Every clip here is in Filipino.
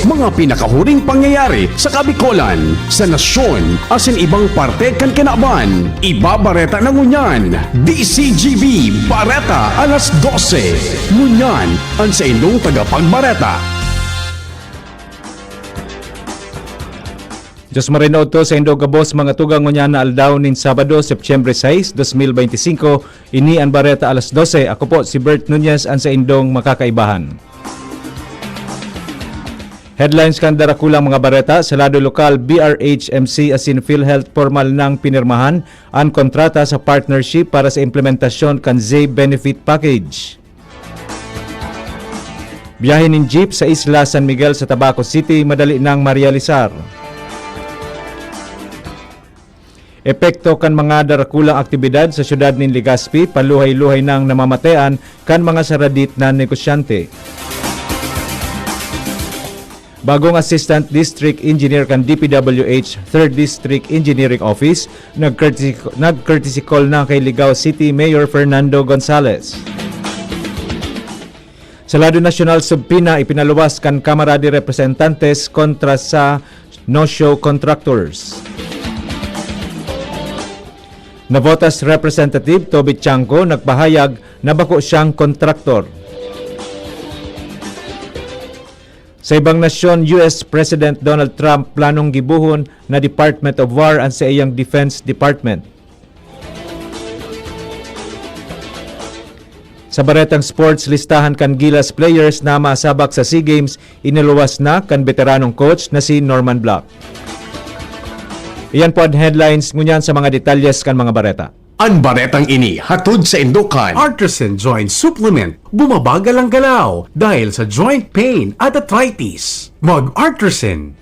mga pinakahuring pangyayari sa Kabikolan, sa nasyon, asin ibang parte kan kinaban. Ibabareta ng Ngunyan, DCGB Bareta alas 12. Ngunyan, ang sa inyong tagapagbareta. Diyos marinood to sa Indog Gabos mga tugang ngunyan na aldaw nin Sabado, Septyembre 6, 2025. Ini ang Bareta alas 12. Ako po si Bert Nunez ang sa Indong makakaibahan. Headlines kan darakulang mga bareta sa lado lokal BRHMC asin PhilHealth formal nang pinirmahan ang kontrata sa partnership para sa implementasyon kan ZAY Benefit Package. Biyahe nin jeep sa Isla San Miguel sa Tabaco City madali nang marealisar. Epekto kan mga darakulang aktibidad sa syudad nin Legazpi, paluhay-luhay nang namamatean kan mga saradit na negosyante. Bagong Assistant District Engineer kan DPWH 3rd District Engineering Office, nag-courtesy call na kay Ligao City Mayor Fernando Gonzales. Sa lado nasyonal subpina, ipinaluwas kan Kamara de Representantes kontra sa no-show contractors. Navotas Representative Toby Chanco nagpahayag na bako siyang kontraktor. Sa ibang nasyon, US President Donald Trump planong gibuhon na Department of War ang sa iyang Defense Department. Sa baretang sports, listahan kan Gilas players na masabak sa SEA Games, iniluwas na kan veteranong coach na si Norman Black. Iyan po ang headlines, ngunyan sa mga detalyes kan mga bareta. Ang baretang ini hatod sa Indukan. Artisan Joint Supplement. Bumabagal ang galaw dahil sa joint pain at arthritis. Mag-Artisan.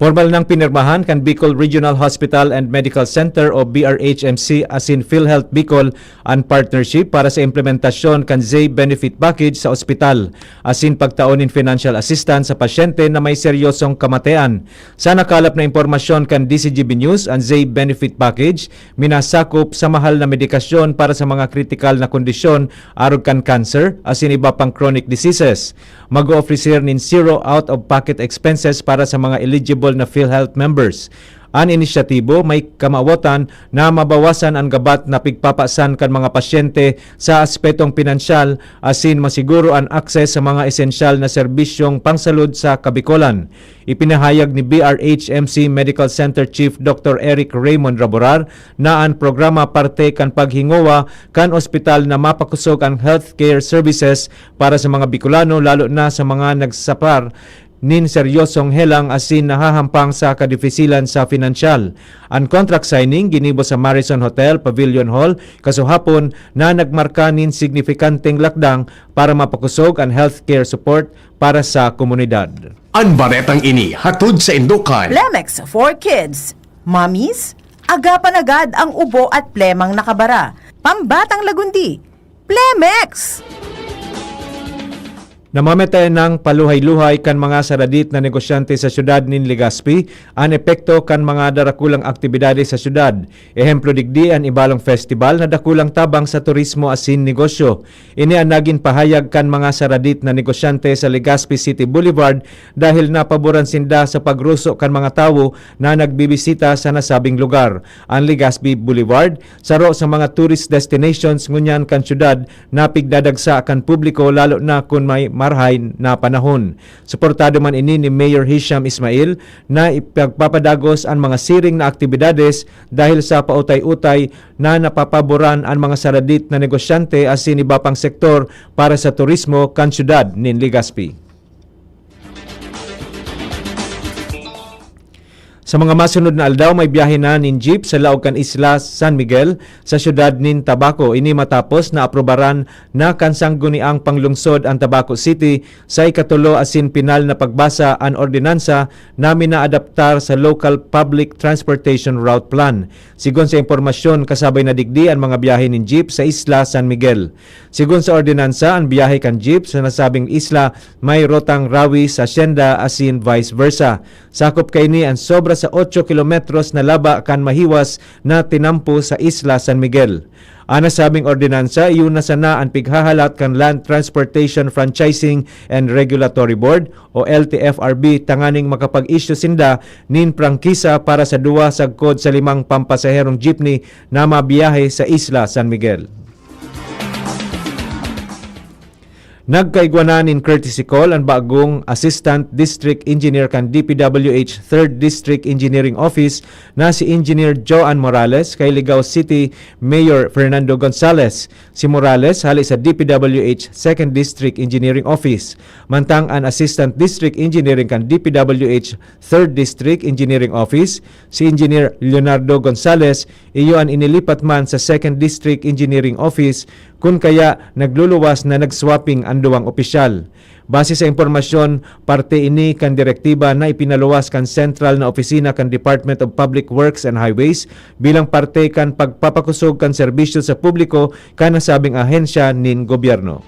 Formal nang pinirmahan kan Bicol Regional Hospital and Medical Center o BRHMC asin PhilHealth Bicol ang partnership para sa implementasyon kan ZAY Benefit Package sa ospital asin pagtaonin financial assistance sa pasyente na may seryosong kamatayan. Sa nakalap na impormasyon kan DCGB News, ang ZAY Benefit Package minasakop sa mahal na medikasyon para sa mga kritikal na kondisyon arog kan cancer asin iba pang chronic diseases. Mag-o-officer nin zero out-of-pocket expenses para sa mga eligible na PhilHealth members. Ang inisyatibo may kamawatan na mabawasan ang gabat na pigpapasan kan mga pasyente sa aspetong pinansyal asin masiguro ang akses sa mga esensyal na serbisyong pangsalud sa Kabikolan. Ipinahayag ni BRHMC Medical Center Chief Dr. Eric Raymond Raborar na ang programa parte kan paghingowa kan ospital na mapakusog ang healthcare services para sa mga Bicolano lalo na sa mga nagsapar nin seryosong helang asin nahahampang sa kadifisilan sa pinansyal. Ang contract signing ginibo sa Marrison Hotel, Pavilion Hall, kasuhapon na nagmarka nin signifikanteng lakdang para mapakusog ang healthcare support para sa komunidad. Ang baretang ini hatod sa Indukan. Plemex for Kids. Mommies, agapan agad ang ubo at plemang nakabara. Pambatang lagundi. Plemex! Namamatay ng paluhay-luhay kan mga saradit na negosyante sa syudad nin Legazpi ang epekto kan mga darakulang aktibidades sa syudad. Ehemplo digdi ang ibalong festival na dakulang tabang sa turismo asin negosyo. Ini ang naging pahayag kan mga saradit na negosyante sa Legazpi City Boulevard dahil napaboran sinda sa pagruso kan mga tawo na nagbibisita sa nasabing lugar. Ang Legazpi Boulevard saro sa mga tourist destinations ngunyan kan syudad na pigdadagsa kan publiko lalo na kung may marhay na panahon. Suportado man ini ni Mayor Hisham Ismail na ipagpapadagos ang mga siring na aktibidades dahil sa pautay-utay na napapaboran ang mga saradit na negosyante asin iba pang sektor para sa turismo kan syudad nin Legazpi. Sa mga masunod na aldaw, may biyahe na nin jeep sa laog kan Isla San Miguel sa syudad nin Tabaco. Ini matapos na aprobaran na kansangguniang panglungsod ang Tabaco City sa ikatulo asin pinal na pagbasa ang ordinansa na minaadaptar sa Local Public Transportation Route Plan. Sigon sa impormasyon, kasabay na digdi ang mga biyahe nin jeep sa Isla San Miguel. Sigon sa ordinansa, ang biyahe kan jeep sa nasabing isla may rotang rawi sa Hacienda asin vice versa. Sakop kay ni ang sobra sa 8 kilometros na laba kan mahiwas na tinampo sa Isla San Miguel. Ana sabing ordinansa, iyon na sana ang pighahalat kan Land Transportation Franchising and Regulatory Board o LTFRB tanganing makapag-issue sinda nin prangkisa para sa duwa sagkod sa 5 pampasaherong jeepney na mabiyahe sa Isla San Miguel. Nagkaigwanan in courtesy call ang bagong Assistant District Engineer kan DPWH 3rd District Engineering Office na si Engineer Joan Morales kay Ligao City Mayor Fernando Gonzales. Si Morales hali sa DPWH 2nd District Engineering Office. Mantang ang Assistant District Engineering kan DPWH 3rd District Engineering Office, si Engineer Leonardo Gonzales, iyo ang inilipat man sa 2nd District Engineering Office kung kaya nagluluwas na nagswapping ang duwang opisyal. Base sa impormasyon, parte ini kan direktiba na ipinaluwas kan sentral na opisina kan Department of Public Works and Highways bilang parte kan pagpapakusog kan serbisyo sa publiko kan nasabing ahensya nin gobyerno.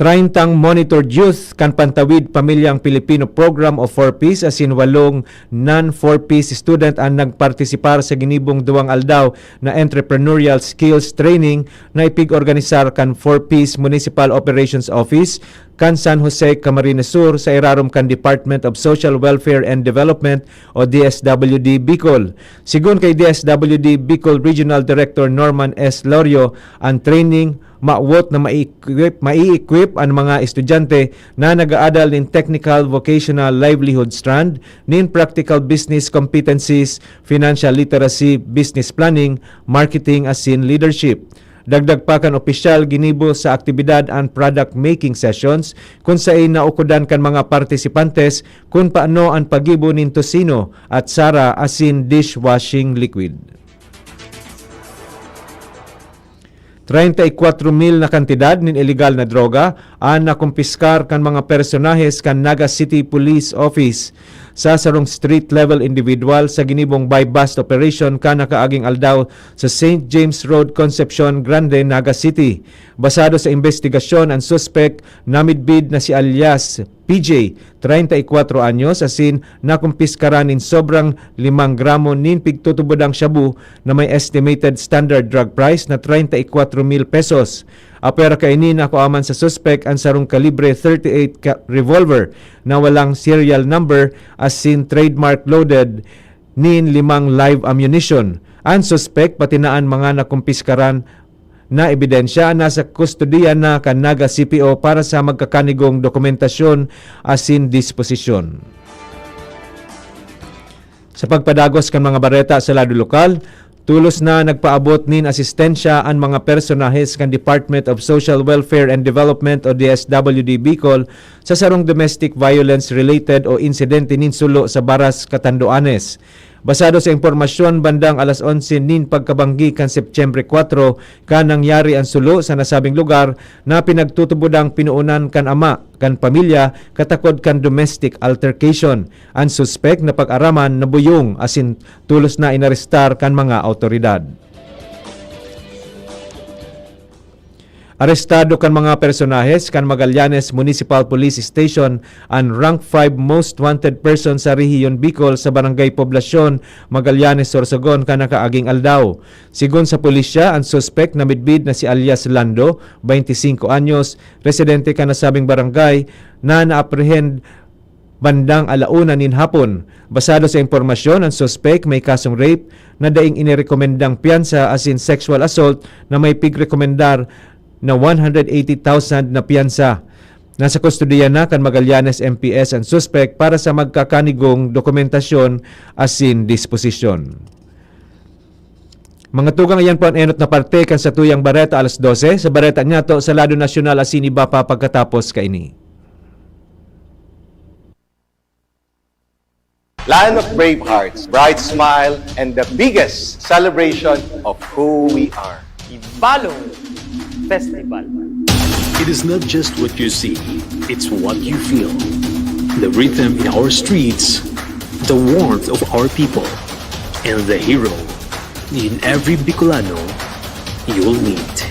30 monitored youth kan Pantawid Pamilyang Pilipino Program o 4Ps asin 8 non-4Ps student ang nagpartisipar sa ginibong duwang aldaw na entrepreneurial skills training na ipig-organisar kan 4Ps Municipal Operations Office kan San Jose, Camarines Sur sa irarom kan Department of Social Welfare and Development o DSWD Bicol. Sigun kay DSWD Bicol Regional Director Norman S. Lorio, ang training maawot na mai-equip ang mga estudyante na nag-aadal nin technical vocational livelihood strand, nin practical business competencies, financial literacy, business planning, marketing asin leadership. Dagdag pa kan opisyal ginibo sa aktibidad and product making sessions kung saan naukudan kan mga partisipantes kung paano ang pagibo nin tosino at sara asin dishwashing liquid. 34,000 na kantidad nin illegal na droga ang nakumpiskar kan mga personahes kan Naga City Police Office sa sarong street level individual sa ginibong buy-bust operation kan nakaaging aldaw sa St. James Road, Concepcion Grande, Naga City. Basado sa investigasyon, ang suspect namidbid na si alias PJ, 34 anyos, asin nakumpiskaran nin sobrang 5 gramo nin pigtutubodang shabu na may estimated standard drug price na 34,000 pesos. Apera kainin ako aman sa suspect ang sarong kalibre 38 revolver na walang serial number asin trademark loaded nin 5 live ammunition. Ang suspect patinaan mga nakumpiskaran na ebidensya nasa kustodiya na kan Naga CPO para sa magkakanigong dokumentasyon asin disposisyon. Sa pagpadagos kan mga bareta sa lado lokal, tulos na nagpaabot nin asistensya ang mga personahes kan Department of Social Welfare and Development o DSWD Bicol sa sarong domestic violence related o insidente nin sulo sa Baras, Catanduanes. Basado sa impormasyon, bandang alas 11 nin pagkabanggi kan Septyembre 4 kan nangyari ang sulo sa nasabing lugar na pinagtutubodang pinuunan kan ama kan pamilya katakod kan domestic altercation. Ang suspect na pag-araman nabuyong asin tulos na inarestar kan mga autoridad. Arestado kan mga personahes kan Magallanes Municipal Police Station ang rank 5 most wanted person sa Rehiyon Bicol sa Barangay Poblasyon, Magallanes, Sorsogon kan nakaaging aldaw. Sigon sa pulisya, ang suspect na midbid na si alias Lando, 25 anyos, residente kan nasabing barangay na naaprehend bandang alauna nin hapon. Basado sa impormasyon, ang suspect may kasong rape na daing inirekomendang piyansa asin sexual assault na may pigrekomendar na 180,000 na piyansa. Nasa kustodiya na kan Magallanes MPS ang suspect para sa magkakanigong dokumentasyon asin disposisyon. Mga tugang ayan po ang enot na parte kan sa tuyang bareta alas 12 sa bareta niya to sa lado nasyonal asin iba pa pagkatapos kaini. Land of brave hearts, bright smile, and the biggest celebration of who we are. Ibalong Festival. It is not just what you see, it's what you feel. The rhythm in our streets, the warmth of our people, and the hero in every Bicolano you'll meet.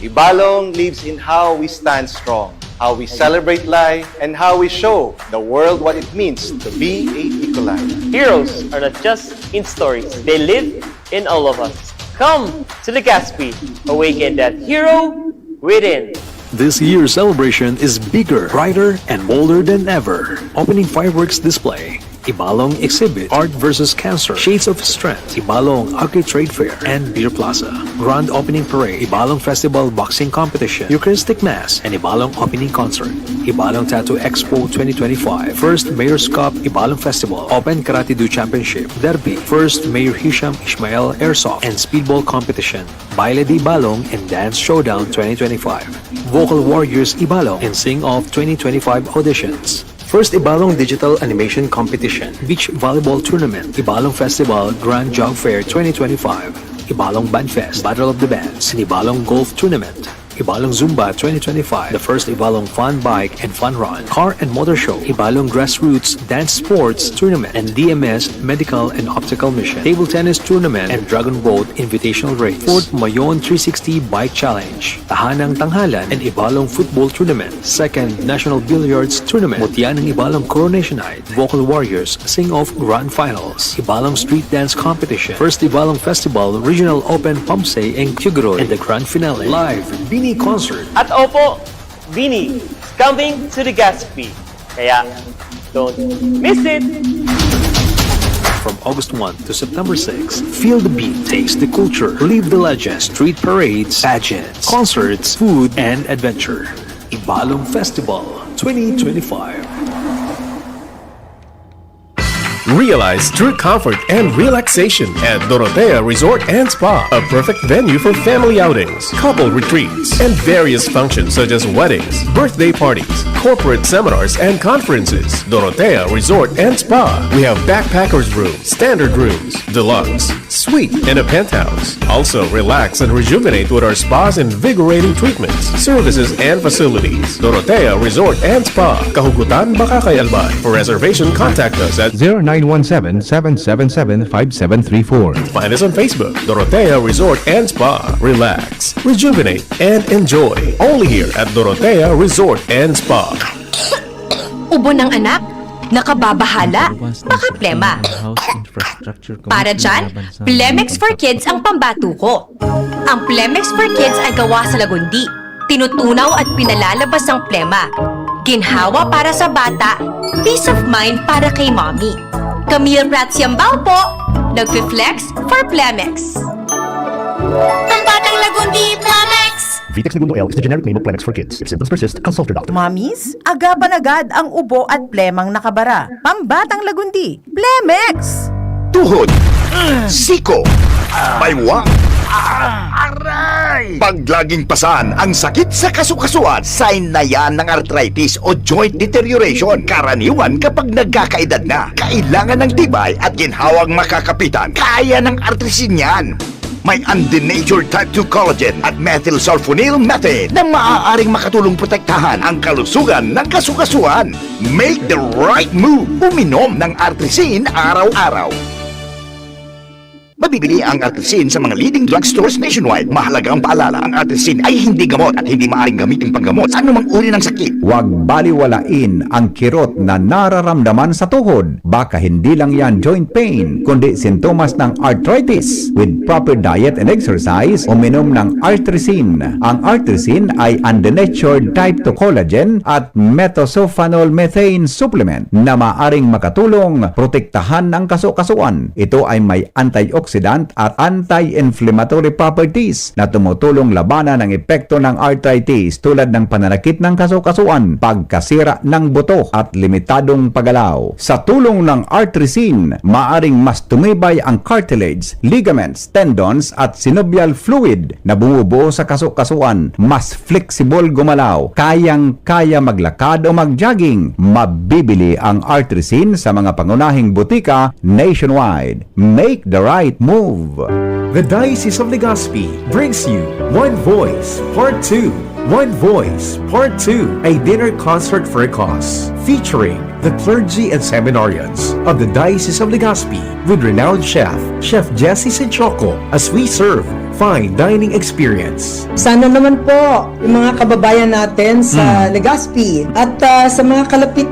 Ibalong lives in how we stand strong, how we celebrate life, and how we show the world what it means to be a Bicolano. Heroes are not just in stories, they live in all of us. Come to Legazpi, awaken that hero within. This year's celebration is bigger, brighter, and bolder than ever. Opening fireworks display, Ibalong exhibit, Art vs. Cancer, Shades of Strength, Ibalong Agri Trade Fair, and Beer Plaza. Grand opening parade, Ibalong Festival Boxing Competition, Eucharistic Mass, and Ibalong opening concert. Ibalong Tattoo Expo 2025, First Mayor's Cup Ibalong Festival, Open Karate Do Championship, Derby, First Mayor Hisham Ismail Airsoft, and Speedball Competition, Baile de Ibalong, and Dance Showdown 2025, Vocal Warriors Ibalong, and Sing Off 2025 auditions. First Ibalong Digital Animation Competition, Beach Volleyball Tournament, Ibalong Festival Grand Jog Fair 2025, Ibalong Band Fest, Battle of the Bands, and Ibalong Golf Tournament. Ibalong Zumba 2025, the first Ibalong Fun Bike and Fun Run, Car and Motor Show, Ibalong Grassroots Dance Sports Tournament, and DMS Medical and Optical Mission, Table Tennis Tournament, and Dragon Boat Invitational Race, Fort Mayon 360 Bike Challenge, Tahanang Tanghalan and Ibalong Football Tournament, Second National Billiards Tournament, Mutianang Ibalong Coronation Night, Vocal Warriors Sing-Off Grand Finals, Ibalong Street Dance Competition, First Ibalong Festival Regional Open Pamsay and Kuguro, and the Grand Finale, Live Bini Concert. At Opo, Bini is coming to Legazpi. Kaya, don't miss it! From August 1 to September 6, feel the beat, taste the culture, live the legend, street parades, pageants, concerts, food, and adventure. Ibalong Festival 2025. Realize true comfort and relaxation at Dorotea Resort and Spa, a perfect venue for family outings, couple retreats, and various functions such as weddings, birthday parties, corporate seminars, and conferences. Dorotea Resort and Spa. We have backpackers rooms, standard rooms, deluxe, suite, and a penthouse. Also, relax and rejuvenate with our spas and invigorating treatments, services, and facilities. Dorotea Resort and Spa, Kahugutan, Bakakay, Alban. For reservation, contact us at 0917-777-5734. Find us on Facebook, Dorotea Resort and Spa. Relax, rejuvenate, and enjoy. Only here at Dorotea Resort and Spa. Ubo ng anak, nakababahala, makaplema. Para dyan, Plemex for Kids ang pambato ko. Ang Plemex for Kids ay gawa sa lagundi. Tinutunaw at pinalalabas ang plema. Ginhawa para sa bata, peace of mind para kay mommy. Camille Pratsiambao po, nagfi-flex for Plemex. Pambatang lagundi, Plemex! Vitex Segundo L is the generic name of Plemex for kids. If symptoms persist, consult your doctor. Mommies, agapan agad ang ubo at plemang nakabara. Pambatang lagundi, Plemex! Tuhod, siko, baywang, aray! Pag laging pasan ang sakit sa kasukasuan, sign na yan ng arthritis o joint deterioration. Karaniwan kapag nagkakaedad na, kailangan ng tibay at ginhawang makakapitan. Kaya ng artrisin yan. May undenatured type 2 collagen at methylsulfonyl methane na maaaring makatulong protektahan ang kalusugan ng kasukasuan. Make the right move. Uminom ng artrisin araw-araw. Mabibili ang artrisin sa mga leading drugstores nationwide. Mahalaga ang paalala, ang artrisin ay hindi gamot at hindi maaaring gamitin panggamot sa anumang uri ng sakit. Huwag baliwalain ang kirot na nararamdaman sa tuhod. Baka hindi lang yan joint pain, kundi sintomas ng arthritis. With proper diet and exercise, uminom ng artrisin. Ang artrisin ay undenatured type 2 collagen at methylsulfonyl methane supplement na maaaring makatulong protektahan ang kasukasuan. Ito ay may antioxidant at anti-inflammatory properties na tumutulong labanan ang epekto ng arthritis tulad ng pananakit ng kasukasuan, pagkasira ng buto at limitadong paggalaw. Sa tulong ng artrisin, maaring mas tumibay ang cartilage, ligaments, tendons at synovial fluid na bumubuo sa kasukasuan, mas flexible gumalaw, kayang-kaya maglakad o mag-jogging. Mabibili ang artrisin sa mga pangunahing butika nationwide. Make the right move. The Diocese of Legazpi brings you One Voice Part 2. One Voice Part 2, a dinner concert for a cause, featuring the clergy and seminarians of the Diocese of Legazpi with renowned chef, Chef Jesse Senchoco, as we serve fine dining experience. Sana naman po yung mga kababayan natin sa Legazpi at sa mga kalapit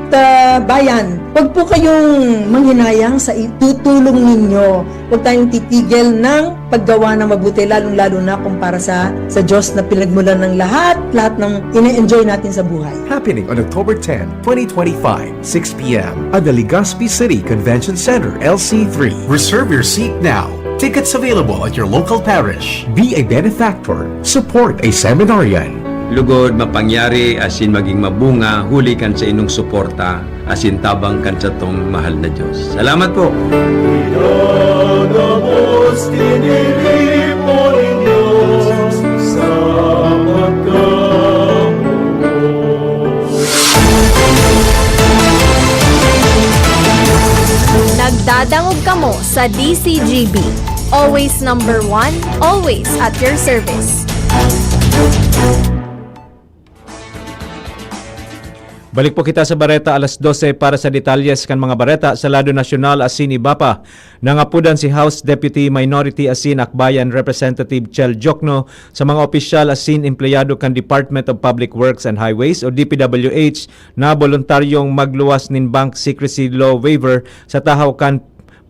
bayan, huwag po kayong manghinayang sa itutulong ninyo. Huwag tayong titigil ng paggawa ng mabuti, lalong-lalo na kumpara sa Diyos na pinagmulan ng lahat ng ine-enjoy natin sa buhay. Happening on October 10, 2025, 6 p.m. at the Legazpi City Convention Center, LC3. Reserve your seat now. Tickets available at your local parish. Be a benefactor. Support a seminarian. Lugod mapangyari asin maging mabunga, huli kan sa inong suporta, asin tabang kan sa tong mahal na Diyos. Salamat po! Nagdadangog kamo sa DCGB. Always number one, always at your service. Balik po kita sa Bareta alas 12 para sa detalyes kan mga Bareta sa lado nasyonal asin iba pa. Nangapudan si House Deputy Minority asin Akbayan Representative Chel Jokno sa mga opisyal asin empleyado kan Department of Public Works and Highways o DPWH na voluntaryong magluwas nin bank secrecy law waiver sa tahaw kan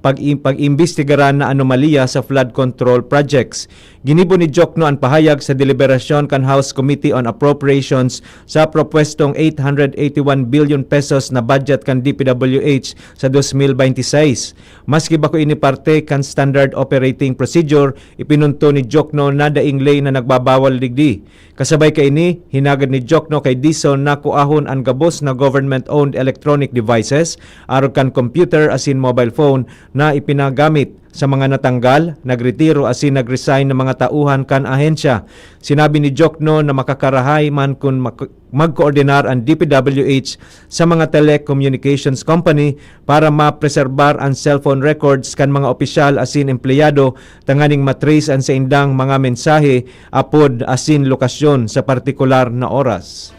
pag-imbestigaran na anomalya sa flood control projects. Ginibo ni Jokno ang pahayag sa deliberasyon kan House Committee on Appropriations sa propwestong 881 billion pesos na budget kan DPWH sa 2026. Maski ba ko ini parte kan standard operating procedure, ipinunto ni Jokno na daing lay na nagbabawal digdi. Kasabay kay ini, hinagad ni Jokno kay Dison na kuahon ang gabos na government-owned electronic devices, arog kan computer asin mobile phone na ipinagamit sa mga natanggal, nagretiro asin nagresign ng mga tauhan kan ahensya. Sinabi ni Jokno na makakarahay man kung magkoordinar ang DPWH sa mga telecommunications company para mapreserbar ang cellphone records kan mga opisyal asin empleyado tanganing matrace ang sa indang mga mensahe apod asin lokasyon sa partikular na oras.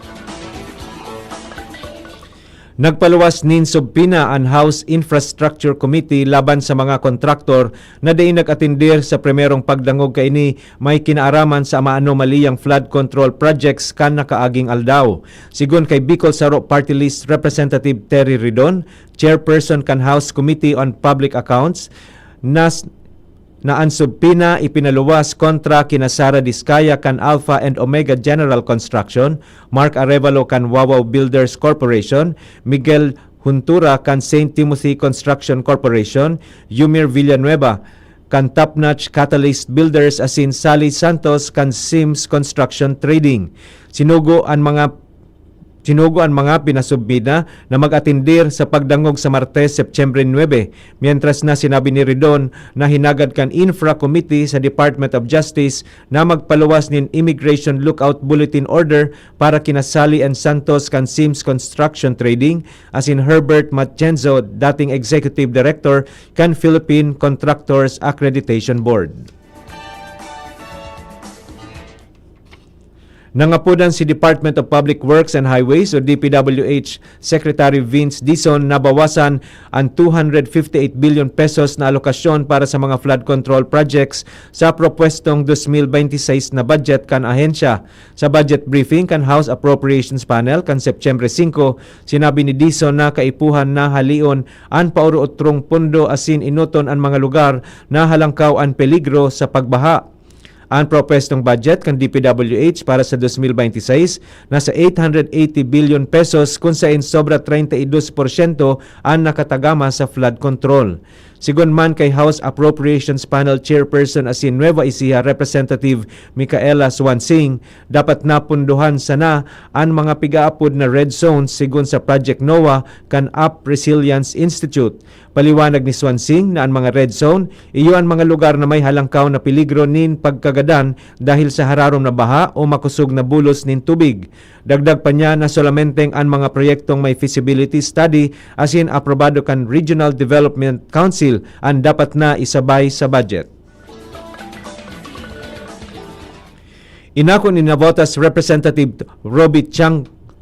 Nagpaluwas nin subpina ang House Infrastructure Committee laban sa mga kontraktor na daing nag-atindir sa primerong pagdangog kaini may kinaaraman sa maanomaliyang flood control projects kan nakaaging aldaw. Sigon kay Bicol Saro Party List Representative Terry Ridon, Chairperson kan House Committee on Public Accounts, na ang subpina ipinaluwas kontra kina Sara Diskaya kan Alpha and Omega General Construction, Mark Arevalo kan Wawaw Builders Corporation, Miguel Huntura kan St. Timothy Construction Corporation, Yumir Villanueva kan Top Notch Catalyst Builders asin Sally Santos kan Sims Construction Trading. Sinugo ang mga pinasubmina na mag-atindir sa pagdangog sa Martes, September 9, mientras na sinabi ni Ridon na hinagad kan Infra Committee sa Department of Justice na magpaluwas nin Immigration Lookout Bulletin Order para kina Sally and Santos kan Sims Construction Trading asin Herbert Matienzo, dating Executive Director kan Philippine Contractors Accreditation Board. Nangapudan si Department of Public Works and Highways o DPWH Secretary Vince Dizon na bawasan ang 258 billion pesos na alokasyon para sa mga flood control projects sa propwestong 2026 na budget kan ahensya. Sa budget briefing kan House Appropriations Panel kan September 5, sinabi ni Dizon na kaipuhan na halion ang pauruotrong pondo asin inuton ang mga lugar na halangkaw ang peligro sa pagbaha. Ang propwestong budget kan DPWH para sa 2026 nasa 880 billion pesos kung saan sobra 32% ang nakatagama sa flood control. Sigon man kay House Appropriations Panel Chairperson asin Nueva Ecija Representative Micaela Swansing, dapat napunduhan sana ang mga pigaapod na red zones sigon sa Project NOAA kan Up Resilience Institute. Paliwanag ni Swansing na ang mga red zone iyo ang mga lugar na may halangkaw na peligro nin pagkagadan dahil sa hararom na baha o makusog na bulos nin tubig. Dagdag pa niya na solamenteng ang mga proyektong may feasibility study asin aprobado kan Regional Development Council ang dapat na isabay sa budget. Inako ni Navotas Representative Roby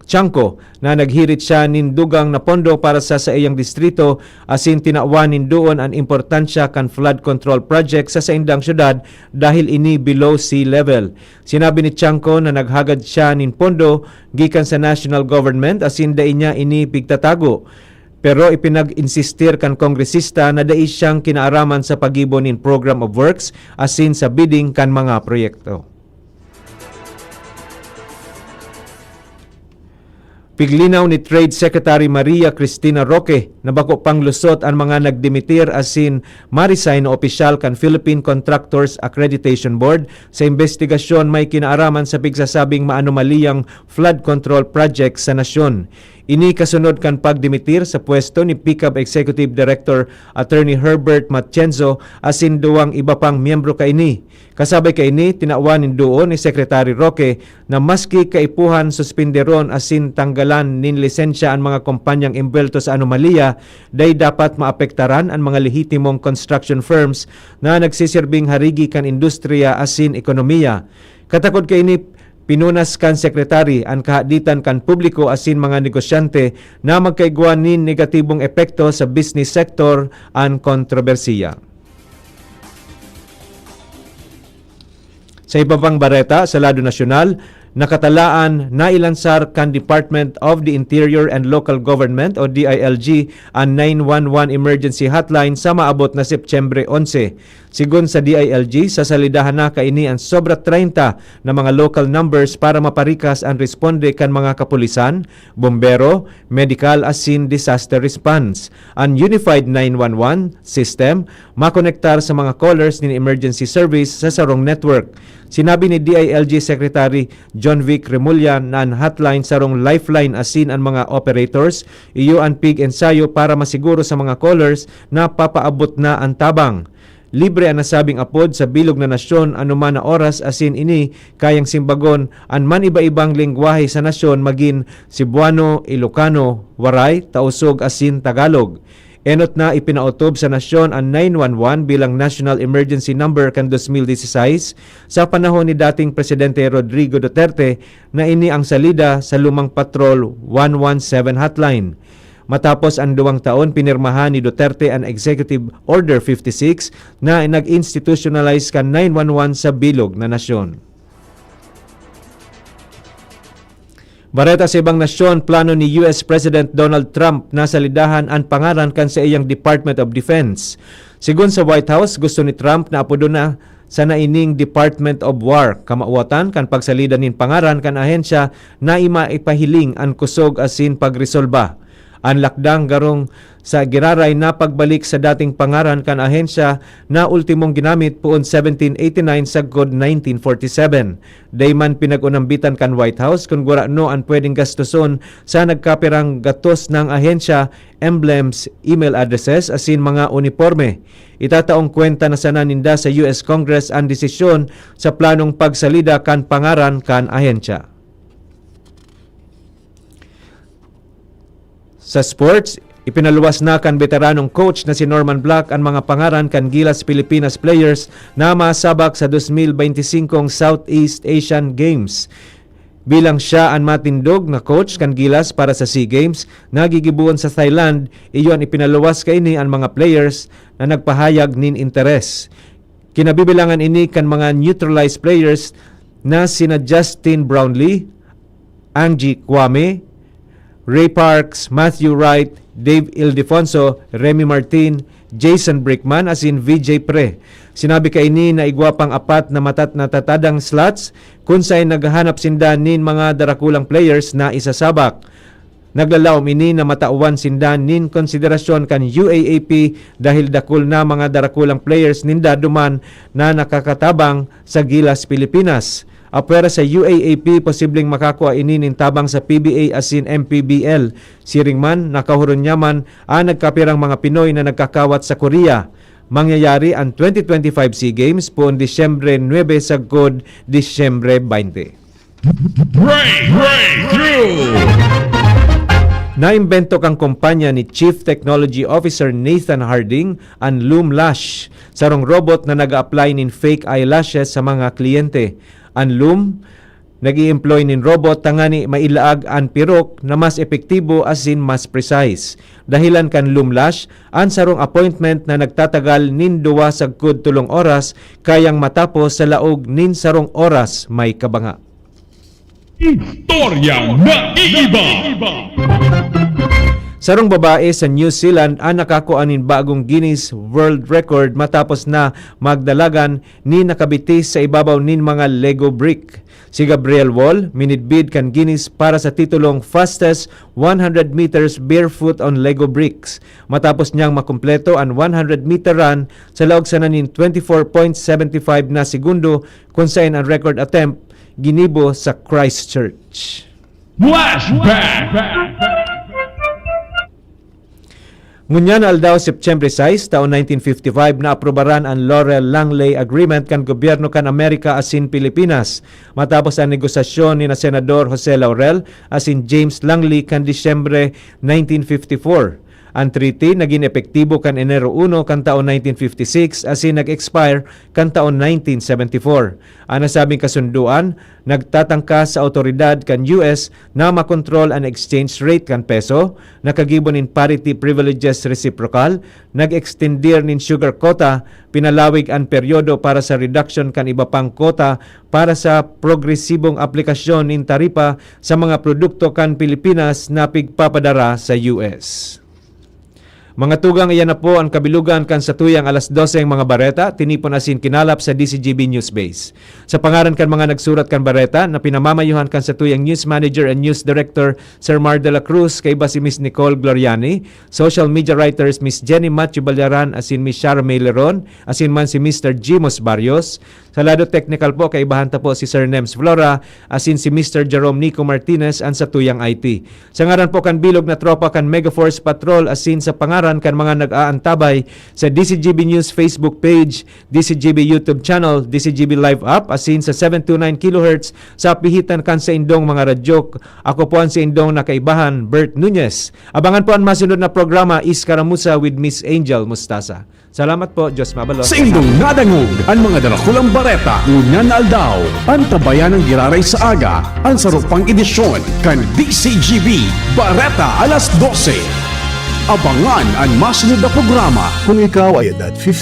Tiangco na naghirit siya nin dugang na pondo para sa iyang distrito asin tinawan nin doon ang importansya kan flood control project sa indang syudad dahil ini below sea level. Sinabi ni Tiangco na naghagad siya nin pondo gikan sa national government asin dai niya ini pigtatago. Pero ipinag-insistir kan kongresista na dai siyang kinaaraman sa pagibo nin program of works asin sa bidding kan mga proyekto. Piglinaw ni Trade Secretary Maria Cristina Roque na bako pang lusot ang mga nagdimitir asin ma-resign na opisyal kan Philippine Contractors Accreditation Board sa investigasyon may kinaaraman sa pigsasabing maanomaliyang flood control project sa nasyon. Ini kasunod kan pagdimitir sa pwesto ni PICAB Executive Director Attorney Herbert Matienzo asin duwang iba pang miyembro kaini. Kasabay kaini tinawanin doon ni Secretary Roque na maski kaipuhan suspenderon asin tanggalan nin lisensya ang mga kumpanyang imbelto sa anomalya, day dapat maapektaran ang mga lehitimong construction firms na nagsisirbing harigi kan industriya asin ekonomiya. Katakod kaini pinunas kan sekretary ang kahaditan kan publiko asin mga negosyante na magkaigwa nin negatibong epekto sa business sector ang kontrobersiya. Sa iba pang bareta sa lado nasyonal, nakatalaan na ilansar kan Department of the Interior and Local Government o DILG ang 911 emergency hotline sa maabot na Setyembre 11. Sigun sa DILG, sasalidahan na kaini ang sobra 30 na mga local numbers para maparikas ang responde kan mga kapulisan, bombero, medical asin disaster response. Ang Unified 911 system makonektar sa mga callers ni emergency service sa sarong network. Sinabi ni DILG Secretary John Vic Remulla na ang hotline sarong lifeline asin ang mga operators iyo ang pig-ensayo para masiguro sa mga callers na papaabot na ang tabang. Libre ang nasabing apod sa bilog na nasyon anuman na oras asin ini kayang simbagon ang man iba-ibang lengguwahe sa nasyon magin Cebuano, Ilocano, Waray, Tausog asin Tagalog. Enot na ipinautob sa nasyon ang 911 bilang National Emergency Number kan 2016 sa panahon ni dating Presidente Rodrigo Duterte na ini ang salida sa lumang Patrol 117 hotline. Matapos ang 2 taon, pinirmahan ni Duterte ang Executive Order 56 na nag-institutionalize kan 911 sa bilog na nasyon. Bareta sa ibang nasyon, plano ni US President Donald Trump na salidahan ang pangaran kan sa iyang Department of Defense. Sigun sa White House, gusto ni Trump na apodo na sa naining Department of War. Kamawatan kan pagsalida nin pangaran kan ahensya na imaipahiling ang kusog asin pagresolba. Ang lakdang garong sa giraray na pagbalik sa dating pangaran kan ahensya na ultimong ginamit puon 1789 sa God 1947. Dayman pinag-unambitan kan White House kung gurano ang pwedeng gastuson sa nagkapirang gatos ng ahensya, emblems, email addresses asin mga uniforme. Itataong kwenta na sana ninda sa US Congress ang desisyon sa planong pagsalida kan pangaran kan ahensya. Sa sports, ipinaluwas na kan veteranong coach na si Norman Black ang mga pangaran kan Gilas Pilipinas players na masabak sa 2025 Southeast Asian Games. Bilang siya ang matindog na coach kan Gilas para sa SEA Games, nagigibuon sa Thailand, iyon ipinaluwas kaini ang mga players na nagpahayag nin interes. Kinabibilangan ini kan mga neutralized players na sina Justin Brownlee, Angie Kwame, Ray Parks, Matthew Wright, Dave Ildefonso, Remy Martin, Jason Brickman asin VJ Pre. Sinabi kaini na igwapang apat na natatadang slots kung saan naghahanap sinda nin mga darakulang players na isasabak. Naglalaom ini na matauwan sinda nin konsiderasyon kan UAAP dahil dakul na mga darakulang players ninda duman na nakakatabang sa Gilas Pilipinas. Apwera sa UAAP, posibleng makakuha ini nin tabang sa PBA asin MPBL. Siringman, nakahuron nyaman ang nagkapirang mga Pinoy na nagkakawat sa Korea. Mangyayari ang 2025 SEA Games poon Disyembre 9 sa God Disyembre 20. Breakthrough! Naimbento kang kumpanya ni Chief Technology Officer Nathan Harding ang Loom Lash, sarong robot na nag-a-apply nin fake eyelashes sa mga kliyente. Ang Loom Nag-i-employ nin robot tangani mailaag an pirok na mas epektibo asin mas precise. Dahilan kan lumlash, ang sarong appointment na nagtatagal nin 2 sagkod 3 oras kayang matapos sa laog nin sarong oras may kabanga. Istorya na iiba! Sarong babae sa New Zealand ang nakakuanin bagong Guinness World Record matapos na magdalagan ni nakabitis sa ibabaw nin mga Lego brick. Si Gabriel Wall minidbid kan Guinness para sa titulong fastest 100 meters barefoot on Lego bricks matapos niyang makumpleto ang 100 meter run sa laog sa nanin 24.75 na segundo kung saan ang record attempt ginibo sa Christchurch. Flashback! Ngunyan aldaw September 6, taon 1955 na aprobaran ang Laurel-Langley Agreement kan gobyerno kan Amerika asin Pilipinas matapos ang negosasyon ni na Senador Jose Laurel asin James Langley kan Disyembre 1954. Ang treaty naging epektibo kan Enero 1 kan taon 1956 asin nag-expire kan taon 1974. Ang nasabing kasunduan nagtatangka sa autoridad kan US na makontrol ang exchange rate kan peso, nakagibon in parity privileges reciprocal, nag-extendir nin sugar quota, pinalawig ang peryodo para sa reduction kan iba pang quota para sa progresibong aplikasyon nin taripa sa mga produkto kan Pilipinas na pigpapadara sa US. Mga tugang, iyan na po ang kabilugan kan sa tuyang alas 12 ang mga bareta, tinipon asin kinalap sa DCGB News Base. Sa pangaran kan mga nagsurat kan bareta na pinamamayuhan kan sa tuyang News Manager and News Director Sir Mar de la Cruz, kay ba si Miss Nicole Gloriani, social media writers Miss Jenny Matthew Balyaran asin Miss Shara May Leron, asin man si Mr. Jimos Barrios. Sa lado technical po, kay bahanta po si Sir Nems Flora, asin si Mr. Jerome Nico Martinez ang sa tuyang IT. Sa ngaran po kan bilog na tropa kan Megaforce Patrol, asin sa pangaran kan mga nag-aantabay sa DCGB News Facebook page, DCGB YouTube channel, DCGB Live app, asin sa 729 kHz sa pihitan kan sa indong mga radyo. Ako po ang sa indong nakaibahan, Bert Nunez. Abangan po ang masunod na programa, Iskaramusa with Miss Angel Mustasa. Salamat po, Diyos mabalo. Sa indong nadangog, ang mga dalakulang bareta, ngunyan aldaw, ang tabayan ng giraray sa aga, ang sarupang edisyon, kan DCGB, Bareta alas 12. Abangan ang masunod na programa. Kung ikaw ay edad 50